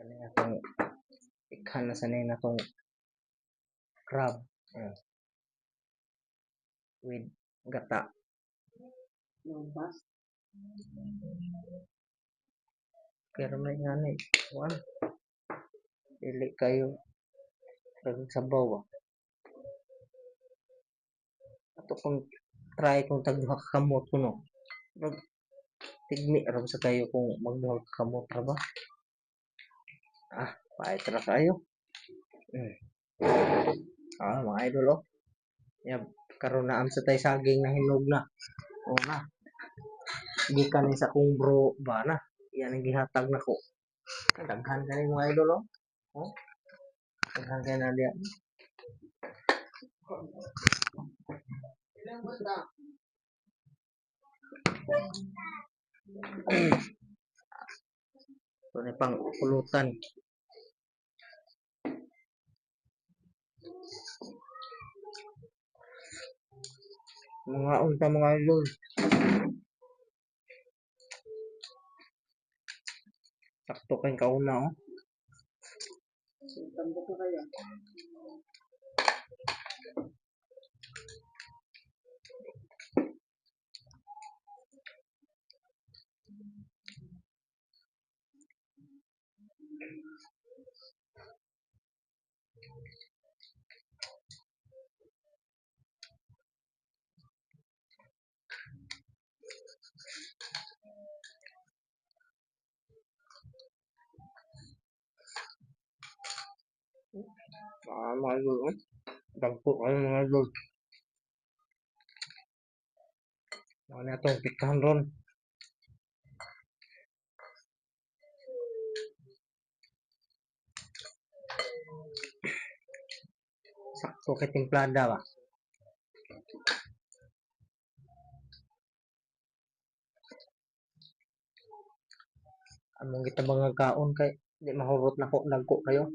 Ano nga itong ikhan na sanay na itong crab. With gata. Pero may nga na dili kayo sabaw. Ato kung try kung tagduha ka kamot ko no. Tigmi ram sa kayo kung magduha ka kamot ra ba? Pait ra kayo. Mga idol oh. Karon na am sa tay saging na hinog na. Na. Gikan ni sa kong bro ba na. Yan ang gihatag nako. Daghan kani mga idol oh. Daghan kay na diya. Ito na pang pulutan. Mga unta mga idol. Sakto kayong kauna oh. Tambo ko kaya. Mga idol oh. Dagpo kayo mga idol. Ano na itong pikahan ron. Sakto kay timplada ba. Among gitabang nga kaon kay di mahurot na ko nagko kayo.